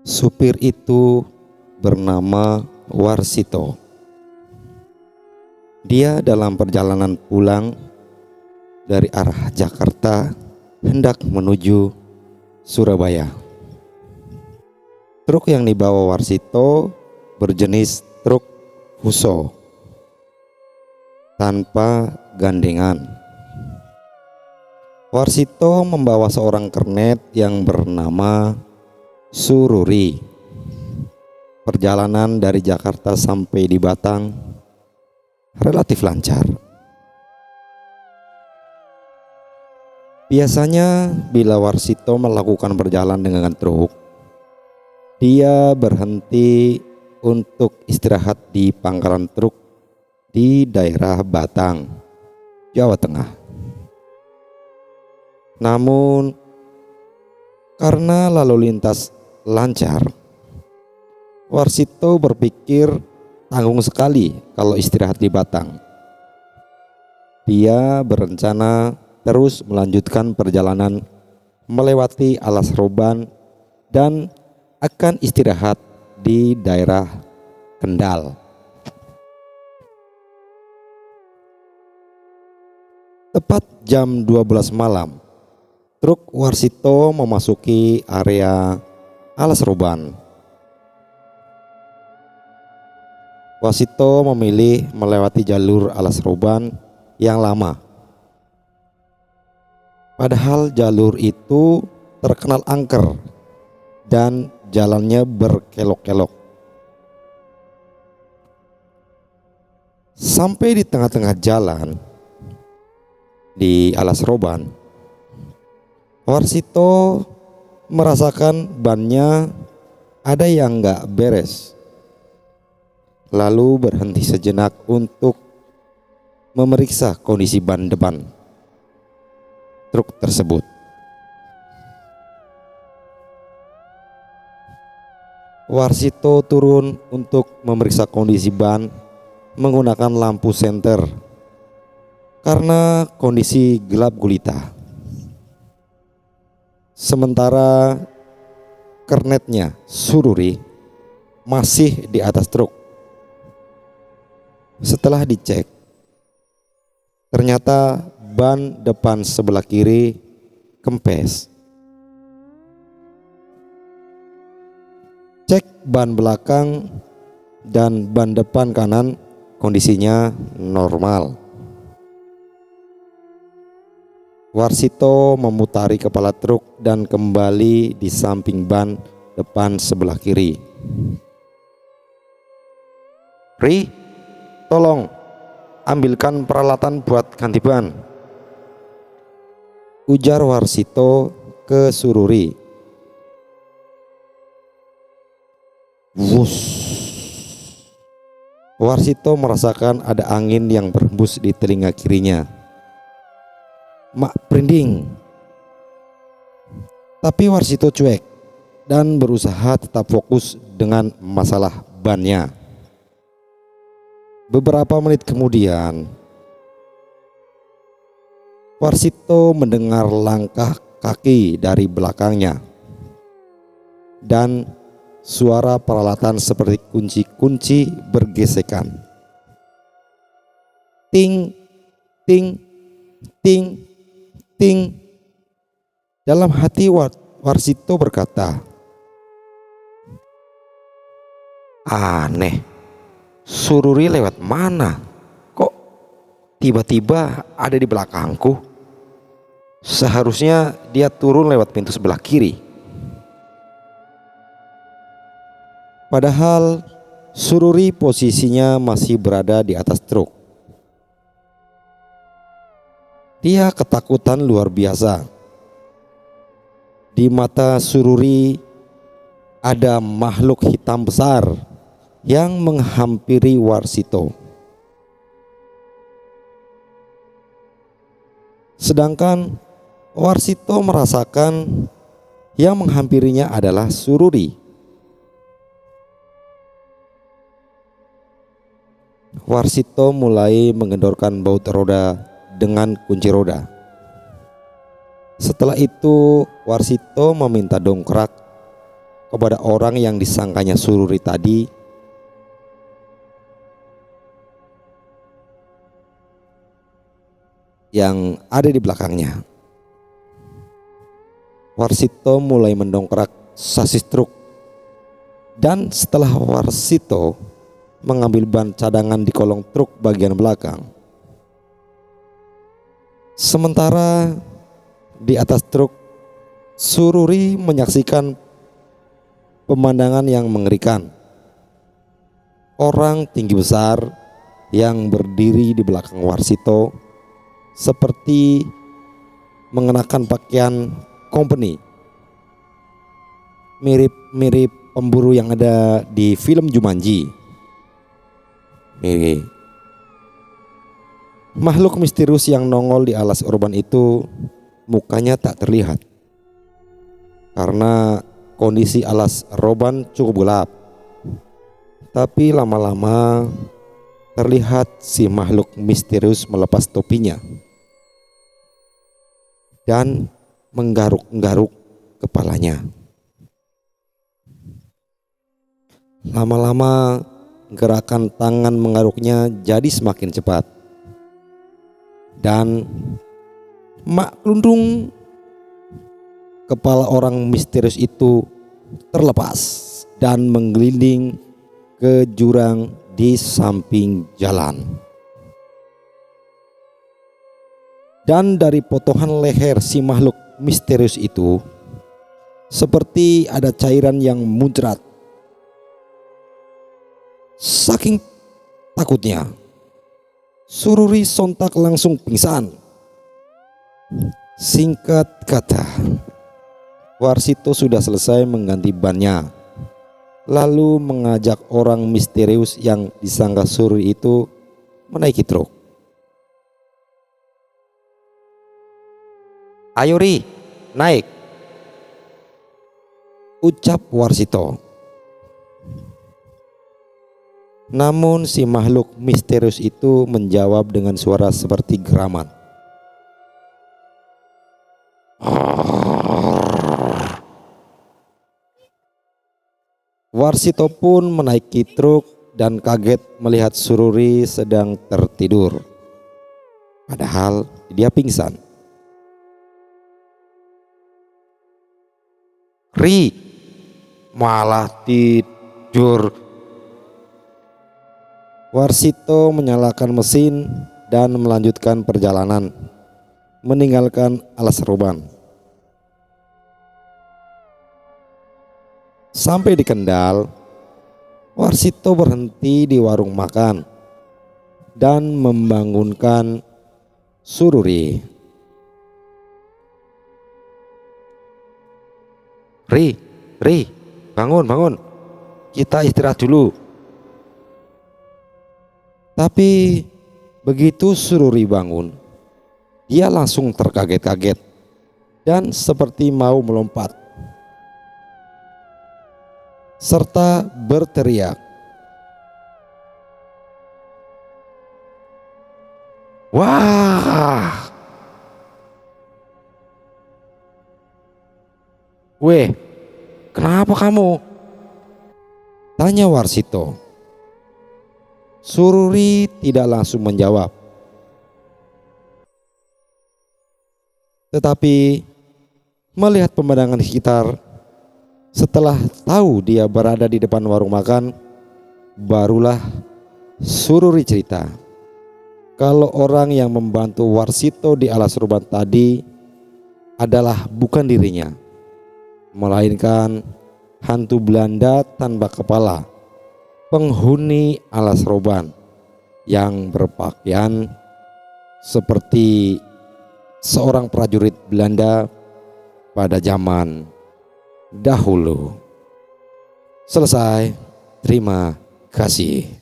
Supir itu bernama Warsito. Dia dalam perjalanan pulang dari arah Jakarta hendak menuju Surabaya. Truk yang dibawa Warsito berjenis truk Fuso tanpa gandengan. Warsito membawa seorang kernet yang bernama Sururi. Perjalanan dari Jakarta sampai di Batang relatif lancar. Biasanya bila Warsito melakukan perjalanan dengan truk, dia berhenti untuk istirahat di pangkalan truk di daerah Batang, Jawa Tengah. Namun karena lalu lintas lancar, Warsito berpikir tanggung sekali kalau istirahat di Batang. Dia berencana terus melanjutkan perjalanan melewati Alas Roban dan akan istirahat di daerah Kendal. Tepat jam 12 malam, truk Warsito memasuki area Alas Roban. Warsito memilih melewati jalur Alas Roban yang lama. Padahal jalur itu terkenal angker dan jalannya berkelok-kelok. Sampai di tengah-tengah jalan di Alas Roban, Warsito merasakan bannya ada yang gak beres. Lalu berhenti sejenak untuk memeriksa kondisi ban depan truk tersebut. Warsito turun untuk memeriksa kondisi ban menggunakan lampu senter karena kondisi gelap gulita. Sementara kernetnya Sururi masih di atas truk. Setelah dicek, ternyata ban depan sebelah kiri kempes. Cek ban belakang dan ban depan kanan kondisinya normal. Warsito memutari kepala truk dan kembali di samping ban depan sebelah kiri. Ri, tolong ambilkan peralatan buat ganti ban, ujar Warsito ke Sururi. Wus. Warsito merasakan ada angin yang berhembus di telinga kirinya. Mak merinding. Tapi Warsito cuek dan berusaha tetap fokus dengan masalah bannya. Beberapa menit kemudian, Warsito mendengar langkah kaki dari belakangnya dan suara peralatan seperti kunci-kunci bergesekan. Ting, ting, ting, ting. Dalam hati Warsito berkata, aneh, Sururi lewat mana? Kok tiba-tiba ada di belakangku? Seharusnya dia turun lewat pintu sebelah kiri. Padahal Sururi posisinya masih berada di atas truk. Dia ketakutan luar biasa. Di mata Sururi ada makhluk hitam besar yang menghampiri Warsito. Sedangkan Warsito merasakan yang menghampirinya adalah Sururi. Warsito mulai mengendorkan baut roda dengan kunci roda. Setelah itu Warsito meminta dongkrak kepada orang yang disangkanya Sururi tadi. Yang ada di belakangnya. Warsito mulai mendongkrak sasis truk, dan setelah Warsito mengambil ban cadangan di kolong truk bagian belakang, sementara di atas truk Sururi menyaksikan pemandangan yang mengerikan. Orang tinggi besar yang berdiri di belakang Warsito seperti mengenakan pakaian company, mirip pemburu yang ada di film Jumanji. Makhluk misterius yang nongol di alas urban itu mukanya tak terlihat karena kondisi alas urban cukup gelap. Tapi lama-lama terlihat si makhluk misterius melepas topinya dan menggaruk-garuk kepalanya. Lama-lama gerakan tangan menggaruknya jadi semakin cepat, dan mak kelundung kepala orang misterius itu terlepas dan menggelinding ke jurang di samping jalan. Dan dari potongan leher si makhluk misterius itu seperti ada cairan yang muncrat. Saking takutnya, Sururi sontak langsung pingsan. Singkat kata, Warsito sudah selesai mengganti bannya, lalu mengajak orang misterius yang disangka Sururi itu menaiki truk. "Ayo Ri, naik," ucap Warsito. Namun si makhluk misterius itu menjawab dengan suara seperti geraman. Warsito pun menaiki truk dan kaget melihat Sururi sedang tertidur, padahal dia pingsan. "Ri, malah tidur." Warsito menyalakan mesin dan melanjutkan perjalanan, meninggalkan alas roban. Sampai di Kendal, Warsito berhenti di warung makan dan membangunkan Sururi. Ri, bangun, kita istirahat dulu." Tapi begitu Sururi bangun, dia langsung terkaget-kaget dan seperti mau melompat, serta berteriak, "Wah! Weh, kenapa kamu?" tanya Warsito. Sururi tidak langsung menjawab, tetapi melihat pemandangan sekitar. Setelah tahu dia berada di depan warung makan, barulah Sururi cerita kalau orang yang membantu Warsito di alas ruban tadi adalah bukan dirinya, melainkan hantu Belanda tanpa kepala, penghuni alas roban yang berpakaian seperti seorang prajurit Belanda pada zaman dahulu. Selesai. Terima kasih.